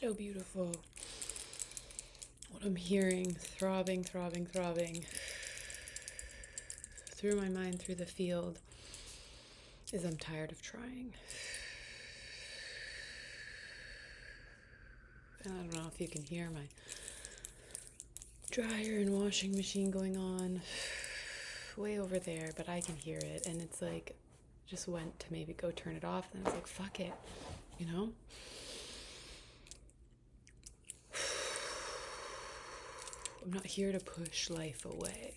Hello, beautiful. What I'm hearing, throbbing through my mind, through the field, is I'm tired of trying. And I don't know if you can hear my dryer and washing machine going on way over there, but I can hear it, and it's like, just went to maybe go turn it off, and I was like, fuck it, you know? I'm not here to push life away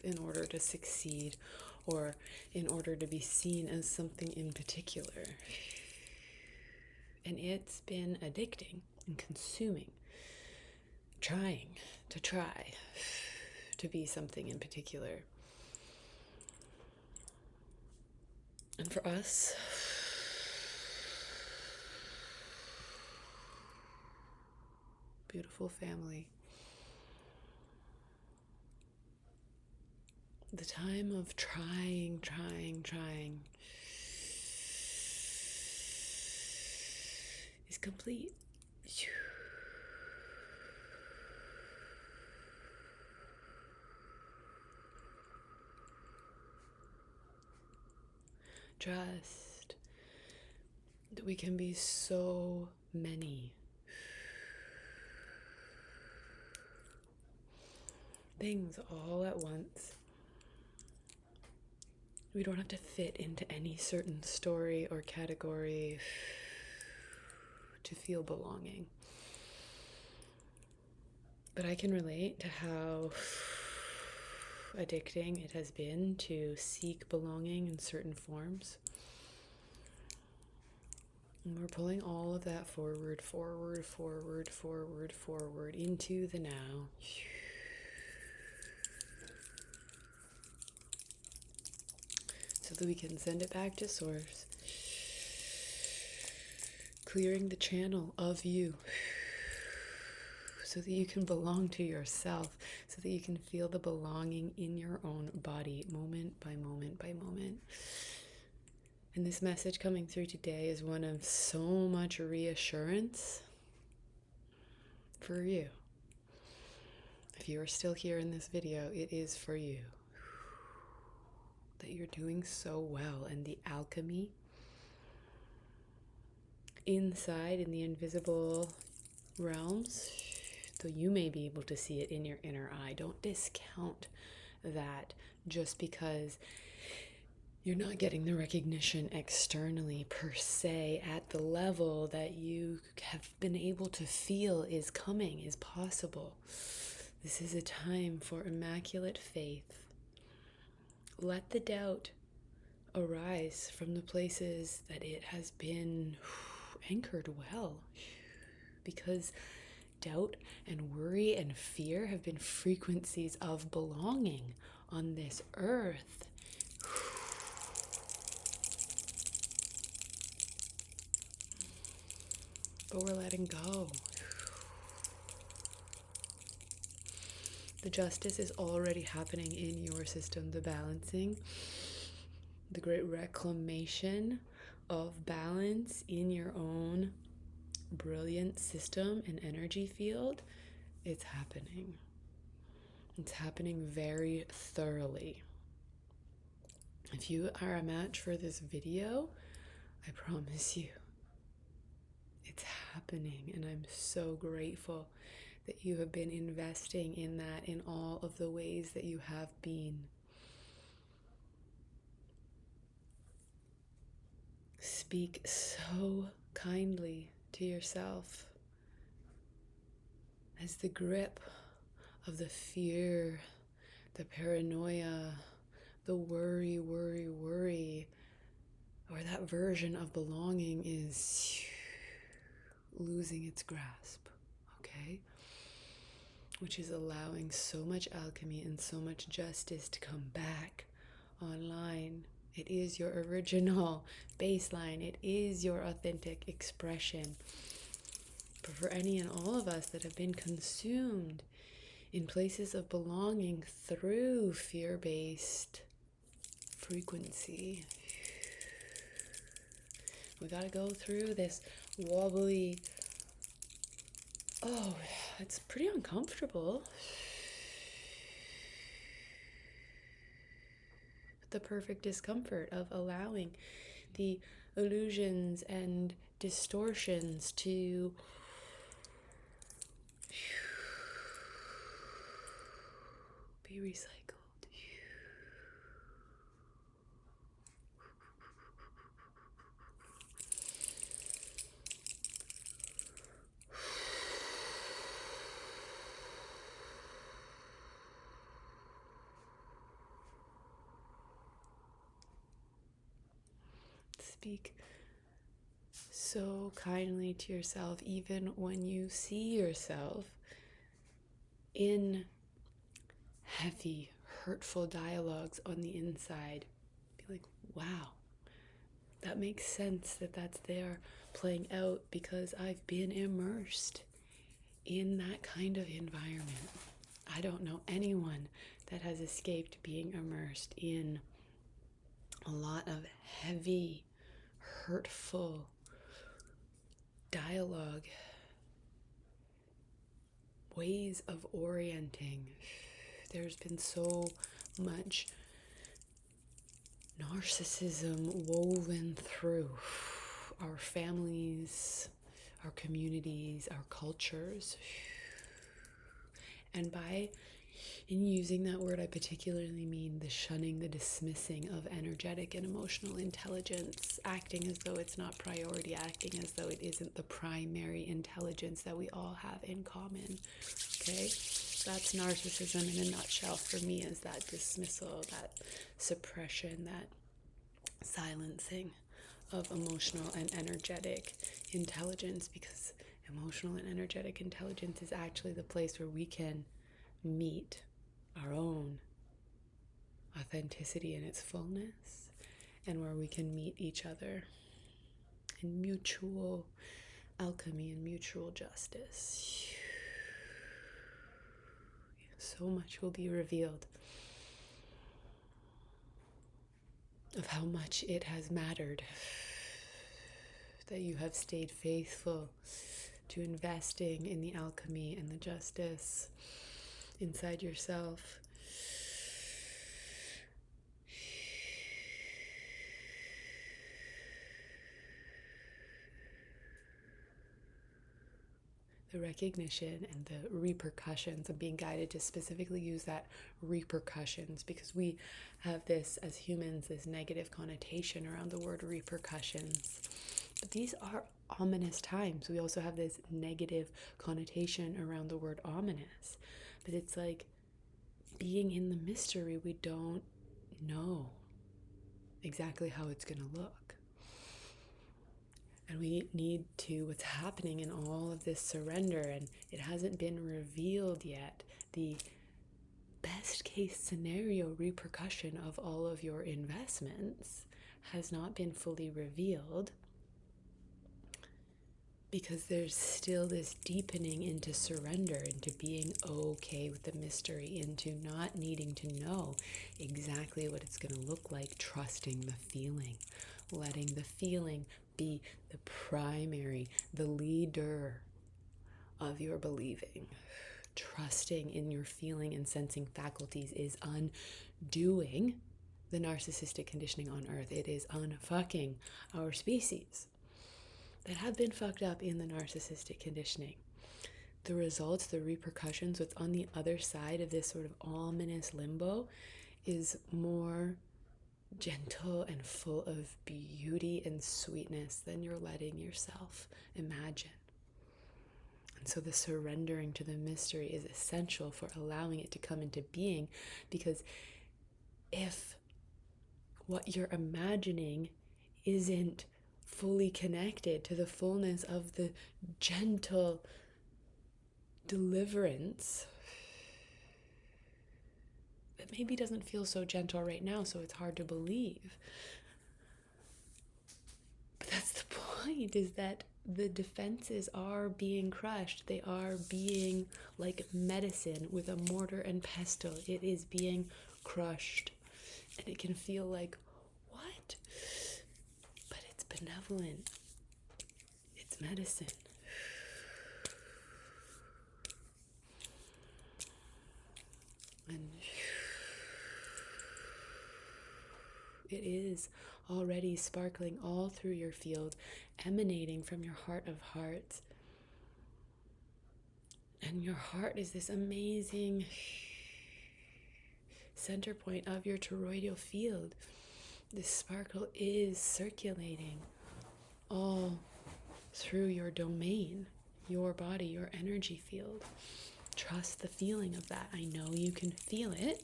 in order to succeed or in order to be seen as something in particular. And it's been addicting and consuming, trying to be something in particular. And for us, beautiful family, the time of trying is complete. Trust that we can be so many things all at once. We don't have to fit into any certain story or category to feel belonging. But I can relate to how addicting it has been to seek belonging in certain forms. And we're pulling all of that forward into the now. So that we can send it back to source, clearing the channel of you, so that you can belong to yourself, so that you can feel the belonging in your own body, moment by moment by moment. And this message coming through today is one of so much reassurance for you. If you are still here in this video, it is for you. That you're doing so well, and the alchemy inside in the invisible realms, though you may be able to see it in your inner eye, don't discount that just because you're not getting the recognition externally per se at the level that you have been able to feel is coming, is possible. This is a time for immaculate faith. Let the doubt arise from the places that it has been anchored well, because doubt and worry and fear have been frequencies of belonging on this earth. But we're letting go. The justice is already happening in your system, the balancing, the great reclamation of balance in your own brilliant system and energy field. It's happening. It's happening very thoroughly. If you are a match for this video, I promise you, it's happening, and I'm so grateful that you have been investing in that in all of the ways that you have been. Speak so kindly to yourself as the grip of the fear, the paranoia, the worry, or that version of belonging is losing its grasp, okay? Which is allowing so much alchemy and so much justice to come back online. It is your original baseline. It is your authentic expression. But for any and all of us that have been consumed in places of belonging through fear-based frequency, we got to go through this wobbly Oh, it's pretty uncomfortable. The perfect discomfort of allowing the illusions and distortions to be recycled. Speak so kindly to yourself, even when you see yourself in heavy, hurtful dialogues on the inside. Be like, wow, that makes sense that that's there playing out because I've been immersed in that kind of environment. I don't know anyone that has escaped being immersed in a lot of heavy, hurtful dialogue, ways of orienting. There's been so much narcissism woven through our families, our communities, our cultures. And in using that word, I particularly mean the shunning, the dismissing of energetic and emotional intelligence, acting as though it's not priority, acting as though it isn't the primary intelligence that we all have in common. Okay? That's narcissism in a nutshell for me, is that dismissal, that suppression, that silencing of emotional and energetic intelligence, because emotional and energetic intelligence is actually the place where we can meet our own authenticity in its fullness, and where we can meet each other in mutual alchemy and mutual justice. So much will be revealed of how much it has mattered that you have stayed faithful to investing in the alchemy and the justice inside yourself. The recognition and the repercussions. I'm being guided to specifically use that repercussions, because we have this, as humans, this negative connotation around the word repercussions. But these are ominous times. We also have this negative connotation around the word ominous. But it's like being in the mystery, we don't know exactly how it's going to look. And we need to, what's happening in all of this surrender, and it hasn't been revealed yet, the best case scenario repercussion of all of your investments has not been fully revealed, because there's still this deepening into surrender, into being okay with the mystery, into not needing to know exactly what it's going to look like, trusting the feeling, letting the feeling be the primary, the leader of your believing. Trusting in your feeling and sensing faculties is undoing the narcissistic conditioning on earth. It is unfucking our species that have been fucked up in the narcissistic conditioning. The results, the repercussions, what's on the other side of this sort of ominous limbo is more gentle and full of beauty and sweetness than you're letting yourself imagine. And so the surrendering to the mystery is essential for allowing it to come into being, because if what you're imagining isn't fully connected to the fullness of the gentle deliverance that maybe doesn't feel so gentle right now, so it's hard to believe. But that's the point, is that the defenses are being crushed. They are being like medicine with a mortar and pestle. It is being crushed. And it can feel like, what? But it's benevolent. It's medicine. It is already sparkling all through your field, emanating from your heart of hearts. And your heart is this amazing center point of your toroidal field. This sparkle is circulating all through your domain, your body, your energy field. Trust the feeling of that. I know you can feel it.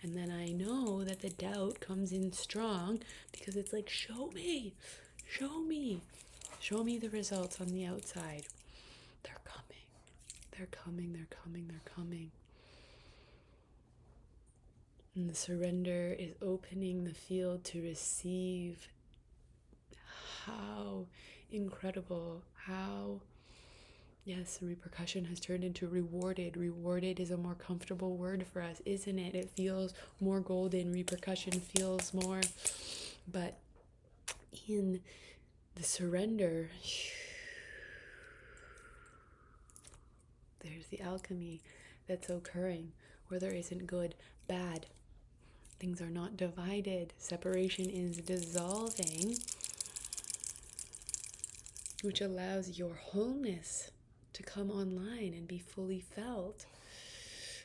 And then I know that the doubt comes in strong because it's like, show me, show me, show me the results on the outside. They're coming, they're coming, they're coming, they're coming. And the surrender is opening the field to receive. How incredible, how, yes, repercussion has turned into rewarded. Rewarded is a more comfortable word for us, isn't it? It feels more golden. Repercussion feels more. But in the surrender, there's the alchemy that's occurring, where there isn't good, bad. Things are not divided. Separation is dissolving, which allows your wholeness to come online and be fully felt,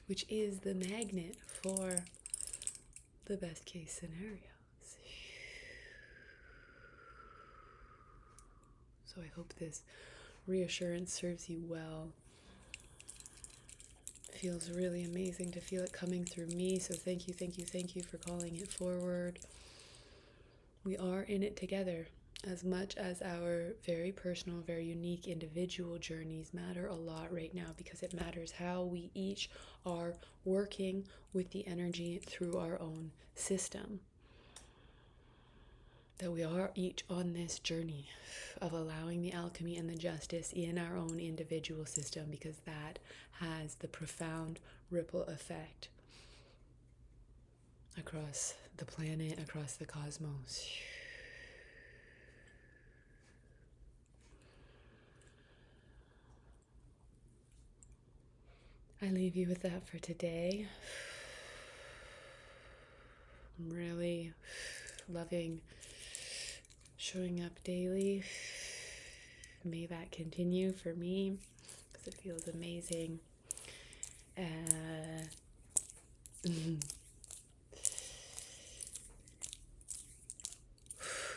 which is the magnet for the best case scenarios. So I hope this reassurance serves you well. Feels really amazing to feel it coming through me. So thank you, thank you, thank you for calling it forward. We are in it together. As much as our very personal, very unique individual journeys matter a lot right now, because it matters how we each are working with the energy through our own system. That we are each on this journey of allowing the alchemy and the justice in our own individual system, because that has the profound ripple effect across the planet, across the cosmos. I leave you with that for today. I'm really loving showing up daily. May that continue for me, because it feels amazing.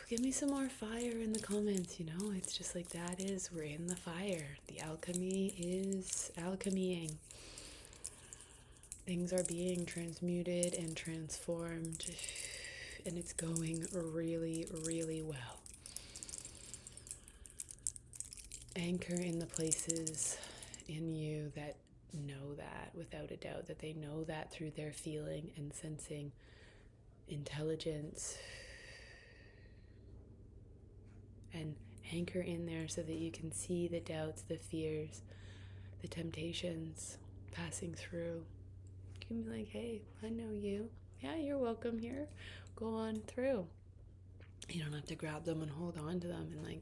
Give me some more fire in the comments, it's just like that is, we're in the fire. The alchemy is alchemying. Things are being transmuted and transformed, and it's going really, really well. Anchor in the places in you that know that, without a doubt, that they know that through their feeling and sensing intelligence. And anchor in there so that you can see the doubts, the fears, the temptations passing through. You can be like, hey, I know you. Yeah, you're welcome here. Go on through. You don't have to grab them and hold on to them and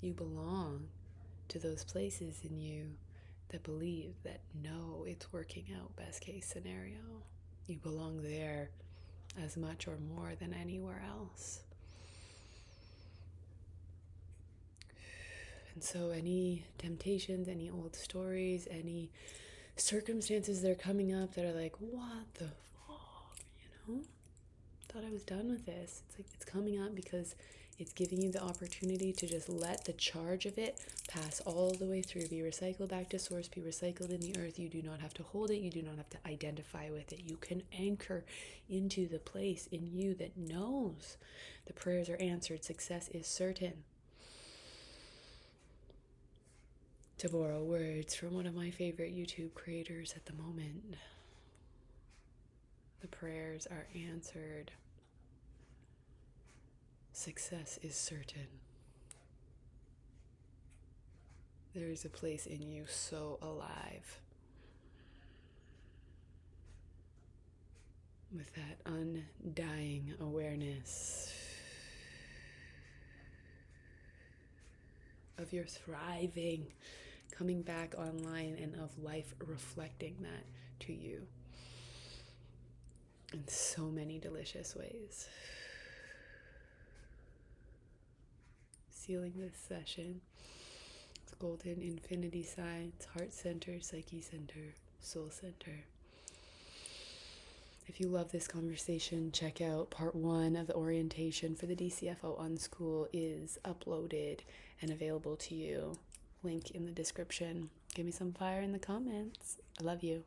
you belong to those places in you that believe that no, it's working out, best case scenario. You belong there as much or more than anywhere else. And so any temptations, any old stories, any circumstances that are coming up that are like, what the fuck, thought I was done with this. It's like, it's coming up because it's giving you the opportunity to just let the charge of it pass all the way through, be recycled back to source, be recycled in the earth. You do not have to hold it. You do not have to identify with it. You can anchor into the place in you that knows the prayers are answered. Success is certain. To borrow words from one of my favorite YouTube creators at the moment, the prayers are answered. Success is certain. There is a place in you so alive, with that undying awareness of your thriving, coming back online, and of life reflecting that to you. in so many delicious ways. Sealing this session. It's golden infinity signs, heart center, psyche center, soul center. If you love this conversation, check out part 1 of the orientation for the DCFO on SKOOL is uploaded and available to you. Link in the description. Give me some fire in the comments. I love you.